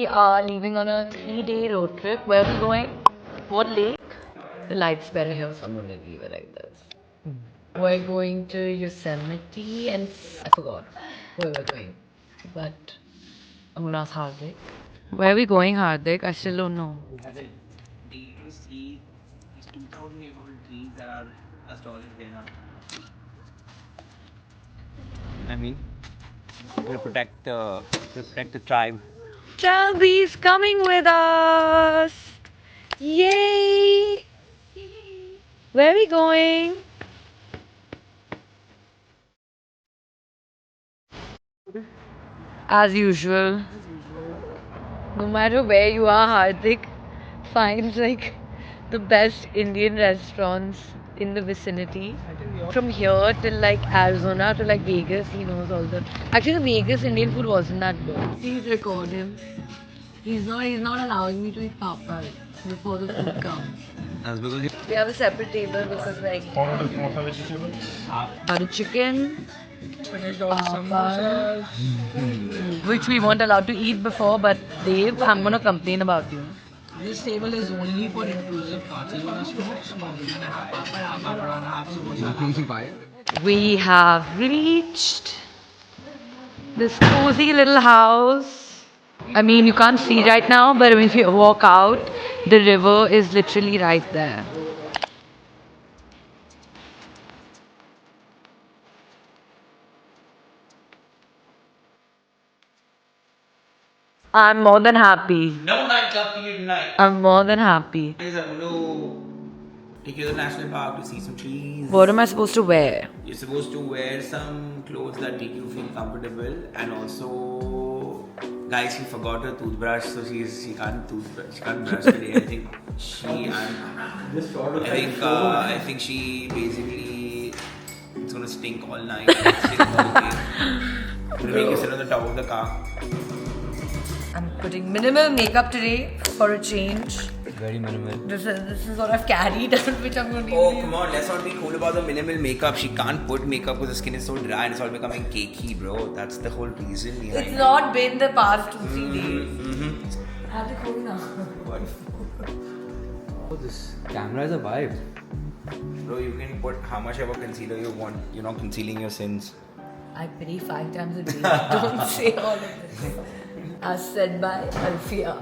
We are leaving on a 3-day road trip. Where are we going? What lake? The light's better here, so I'm gonna leave it like this. We're going to Yosemite and I forgot where we're going. But I'm gonna ask Hardik. Where are we going, Hardik? I still don't know. As a day to see these 2,000-year-old trees that are as tall as they are. I mean, we're gonna protect the tribe. Chelby's coming with us! Yay! Where are we going? As usual. No matter where you are, Hardik finds like the best Indian restaurants in the vicinity. From here till like Arizona to like Vegas, he knows all the. Actually, the Vegas Indian food wasn't that good. Please record him. He's not allowing me to eat papas before the food comes. That's because We have a separate table because like butter chicken, papas, which we weren't allowed to eat before. But Dave, I'm gonna complain about you. This table is only for inclusive thoughts. You wanna smoke? Smoke. You wanna have papa, have papa, have samosa. We have reached this cozy little house. I mean, you can't see right now, but if you walk out, the river is literally right there. I'm more than happy. no nightclub for you tonight. I'm more than happy. Guys, I'm gonna take you to the national park to see some trees. What am I supposed to wear? You're supposed to wear some clothes that make you feel comfortable, and also, guys, she forgot her toothbrush, so she can't brush today. I think she basically it's gonna stink all night. Stink all day. Gonna make you sit on the top of the car. I'm putting minimal makeup today for a change. Very minimal. This is what I've carried, which I'm going to Oh, come on, let's not be cool about the minimal makeup. She can't put makeup because the skin is so dry and it's all becoming cakey, bro. That's the whole reason behind It's not been the past 2-3 days. Mm-hmm. Have the cool now. What? Oh, this camera is a vibe. Bro, you can put how much ever concealer you want. You're not concealing your sins. I pray 5 times a day. Don't say all of this. As said by Alfia.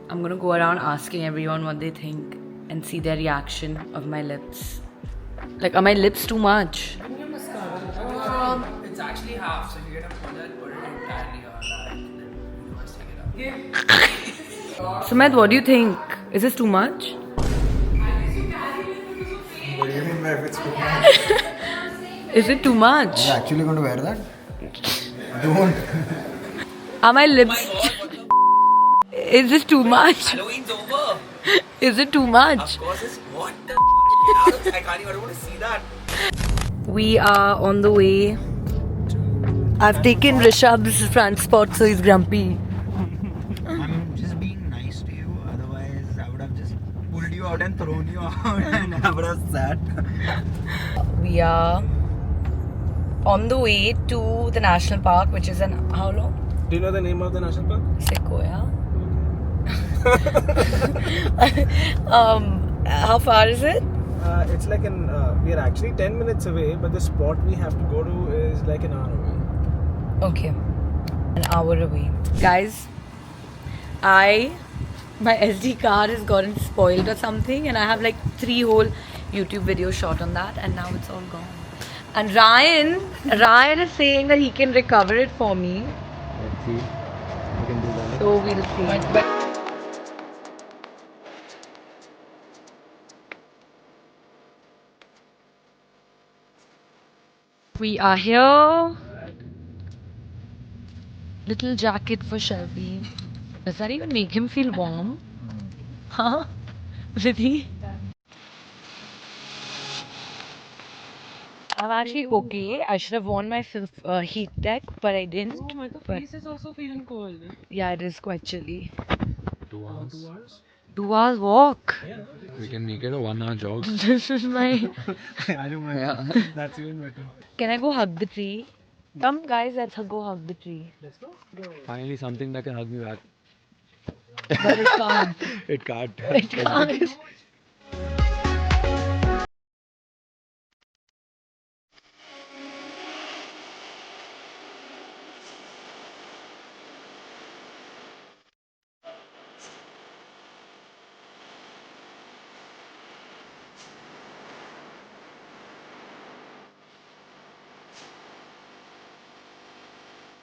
I'm gonna go around asking everyone what they think and see their reaction of my lips. Like, are my lips too much? It's actually half, so you're gonna put it entirely on and then you must take it out. Sumit, what do you think? Is this too much? What do you mean by if it's too much? Is it too much? Are you actually going to wear that? Don't. Are my lips... Is this too much? Halloween's over. Is it too much? Of course, it's what the I can't even want to see that. We are on the way. I've taken Rishabh's transport, so he's grumpy. I'm just being nice to you. Otherwise, I would have just pulled you out and thrown you out and I would have sat. We are on the way to the national park, which is in how long? Do you know the name of the national park? Sequoia. How far is it? It's like we are actually 10 minutes away, but the spot we have to go to is like an hour away. Okay, an hour away. Guys, my SD card has gotten spoiled or something, and I have like 3 whole YouTube videos shot on that, and now it's all gone. And Ryan is saying that he can recover it for me. Let's see. You can do that. So we'll see. We are here. Little jacket for Shelby. Does that even make him feel warm? Huh? Vidhi? I'm actually okay. I should have worn my heat tech, but I didn't. Oh my god, face is also feeling cold. Yeah, it is quite chilly. 2 hours. 2 hours? 2 hours walk. Yeah. We can make it a 1 hour jog. This is my... I don't mind. That's even better. Can I go hug the tree? Come guys, let's go hug the tree. Let's go. Finally, something that can hug me back. But it can't. It can't. It can't.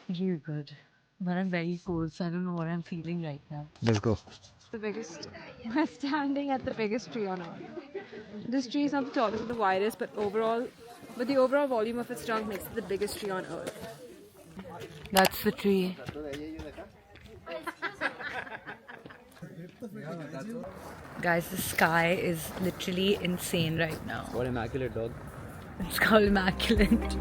Really good. But I'm very cold, so I don't know what I'm feeling right now. Let's go. The biggest. We're standing at the biggest tree on earth. This tree is not the tallest or the widest, but the overall volume of its trunk makes it the biggest tree on earth. That's the tree. Guys, the sky is literally insane right now. What immaculate dog. It's called Immaculate.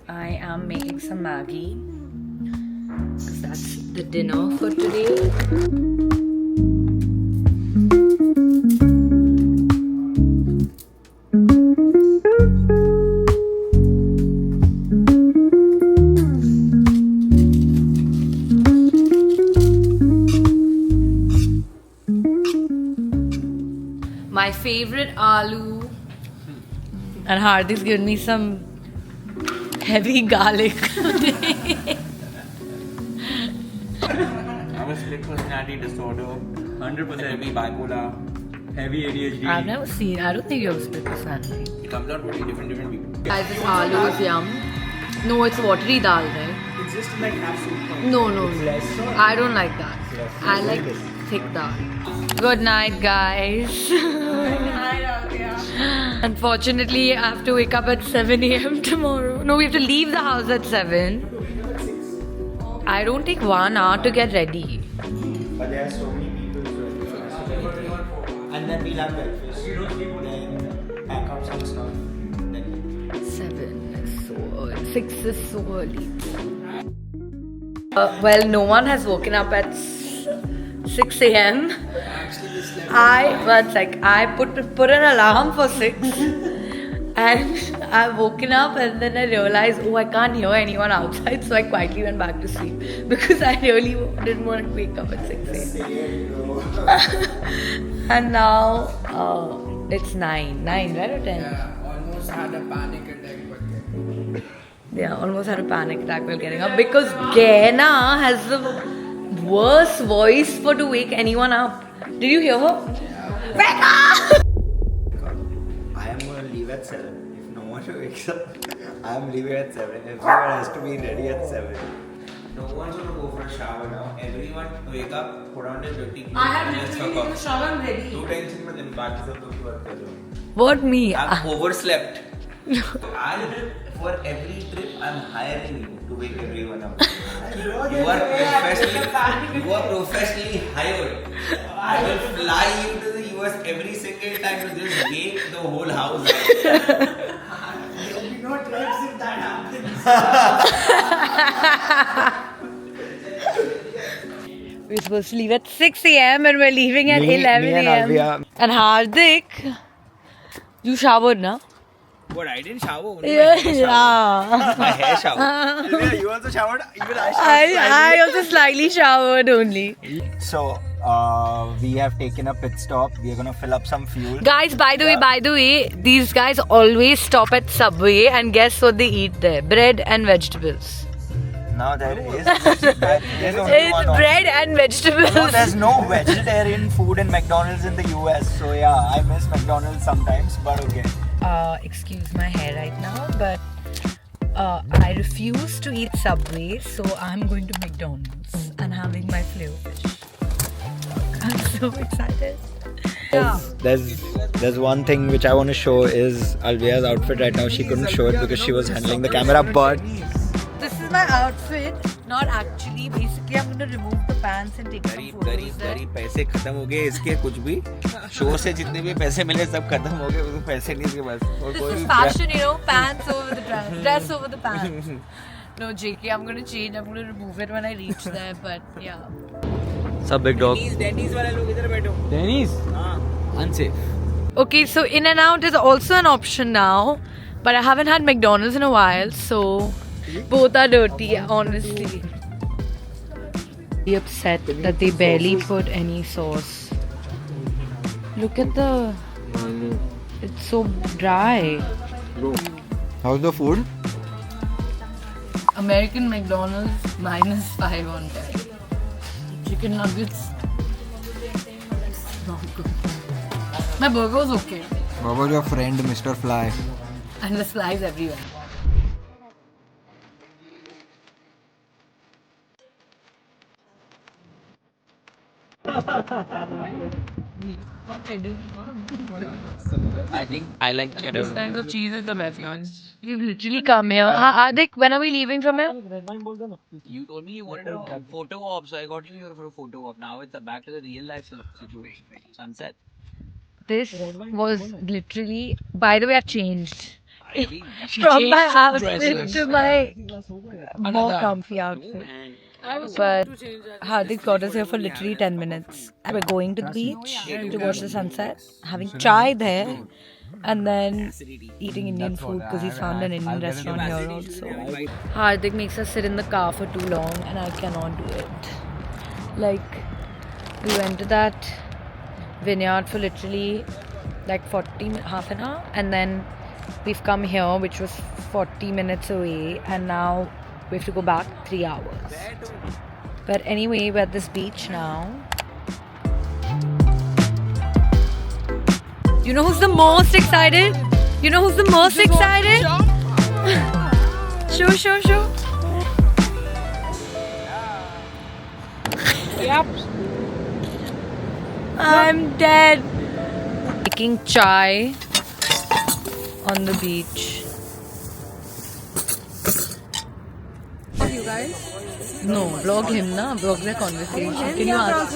I am making some Maggi because that's the dinner for today. My favorite aloo. And Hardik's given me some heavy garlic. I'm a split personality disorder. 100% heavy bipolar. Heavy ADHD. I've never seen. I don't think you have split personality. It comes out very different people. Guys, this aloo is yum. No, it's watery dal, right? It's just like half soup. No. I don't like that. I like thick dal. Good night, guys. Unfortunately, I have to wake up at 7 a.m. tomorrow. No, we have to leave the house at 7. I don't take 1 hour to get ready. But there are so many people. And then we'll have breakfast. Then pack up some stuff. Then 7 is so early. 6 is so early. Well, no one has woken up at 6 a.m. I put an alarm for 6 and I've woken up and then I realized, oh, I can't hear anyone outside, so I quietly went back to sleep because I really didn't want to wake up at 6 a.m. And now it's 9, right, or 10? Yeah, almost had a panic attack, but Yeah, almost had a panic attack while getting up because Gaina has the worst voice for to wake anyone up. Did you hear her? Wake up! I am going to leave at 7. If no one wakes up, I am leaving at 7. Everyone has to be ready at 7. No one's gonna go for a shower now. Everyone wake up, put on their dirty clothes. I have and let's literally fuck in the off. shower, I'm ready. No tension with them back to the work. What me? I've overslept. For every trip, I'm hiring you to wake everyone up. You are professionally hired. I will fly you to the US every single time to just wake the whole house up. there will be no trips if that happens. We're supposed to leave at 6 a.m. and we're leaving at 11 and a.m. Alvia. And Hardik, you showered, na? But I didn't shower. Only Yeah. my hair shower. You also showered? Even I I also slightly showered only. So, we have taken a pit stop. We are going to fill up some fuel. Guys, by the way, these guys always stop at Subway and guess what they eat there? Bread and vegetables. Now there is. There's only It's one option. bread and vegetables. No, there's no vegetarian food in McDonald's in the US. So yeah, I miss McDonald's sometimes, but okay. Excuse my hair right now, but I refuse to eat Subway, so I'm going to McDonald's and having my Flavor Fish. I'm so excited. Yeah. There's one thing which I want to show is Alvia's outfit right now. She couldn't show it because she was handling the camera, but This is my outfit. Not actually. Basically, I'm going to remove the pants and take some photos there. गरीब पैसे खत्म हो गए इसके कुछ भी show से जितने भी पैसे मिले सब खत्म हो गए उसके पैसे नहीं इसके पास और This कोई is भी fashion, you know, pants over the dress, dress over the pants. No, JK, I'm going to change. I'm going to remove it when I reach there, but yeah. sub big dog. डेनिस वाले लोग इधर बैठो Dennis. हाँ unsafe Okay, so In-N-Out is also an option now. But I haven't had McDonald's in a while, so both are dirty, honestly. I'm upset that they barely put any sauce. Look at the... It's so dry. How's the food? American McDonald's -5 on 10. Chicken nuggets. Not good. My burger was okay. What about your friend Mr. Fly? And the flies everywhere. I think I like cheddar. This kind of cheese is the best one. We've literally come here. Adik, when are we leaving from here? You told me you wanted a photo op, so I got you here for a photo op. Now it's back to the real life situation. Sunset. This was literally... By the way, I've changed. I mean, she From changed my outfit dresses. to my more Another. comfy outfit. But Hardik got us here for literally 10 minutes. We're going to the beach to watch the sunset, having chai there, and then eating Indian food because he found an Indian restaurant here also. Hardik makes us sit in the car for too long and I cannot do it. Like, we went to that vineyard for literally like half an hour, and then we've come here, which was 40 minutes away, and now we have to go back 3 hours. But anyway, we're at this beach now. You know who's the most excited? You know who's the most excited? Show. Yep. I'm dead. Making chai on the beach. You guys? No, vlog him na, vlog their conversation. Can you ask?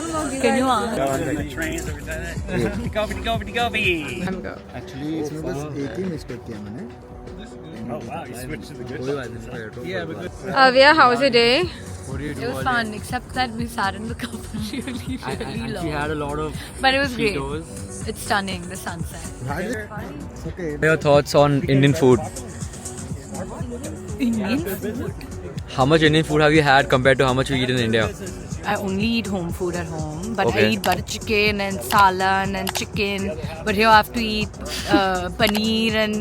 Actually, इसमें बस एक ही mistake किया मैंने. Avya, how was your day? It was fun, except that we sat in the car for really long. She had a lot of But it was great. Cheetos. It's stunning, the sunset. It's okay. Your thoughts on Indian food? Indian food? How much Indian food have you had compared to how much you eat in India? I only eat home food at home, but I Okay. eat butter chicken and salan and chicken. But here I have to eat paneer and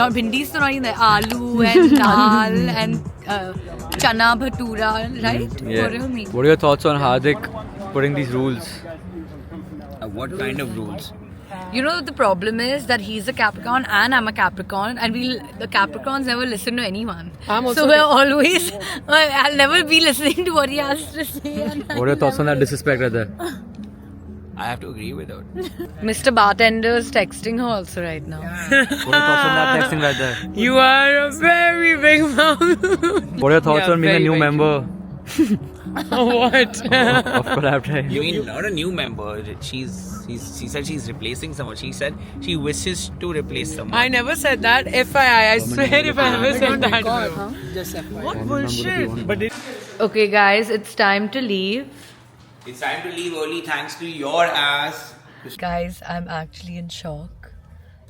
not bhindis, so not even aloo and dal and chana bhatura, right? Yeah. What do you mean? What are your thoughts on Hardik putting these rules? What kind of rules? You know, the problem is that he's a Capricorn and I'm a Capricorn, and the Capricorns never listen to anyone. So we're always, I'll never be listening to what he has to say. And What are your thoughts on that disrespect right there? I have to agree with her. Mr. Bartender is texting her also right now. What are your thoughts on that texting right there? You are a very big mouth. What are your thoughts on being a new member What? of Collab Time? You mean not a new member? She said she's replacing someone. She said she wishes to replace someone. I never said that. FYI, I swear if I ever said that. What bullshit? Okay, guys, it's time to leave. It's time to leave early thanks to your ass. Guys, I'm actually in shock.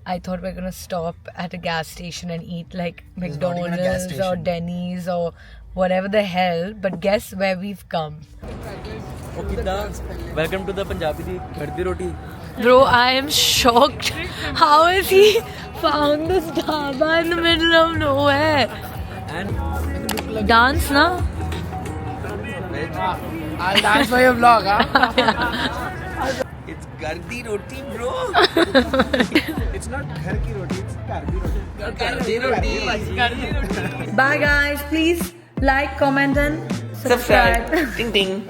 I thought we were gonna stop at a gas station and eat like McDonald's or Denny's or whatever the hell, but guess where we've come? Welcome to the Punjabi di Gardi Roti. Bro, I am shocked. How has he found this dhaba in the middle of nowhere? And Dance, na? I'll dance for your vlog, huh? It's Gardi Roti, bro. It's not ghar ki roti, it's kardi roti. Bye, guys. Please like, comment, and subscribe. Ting ting.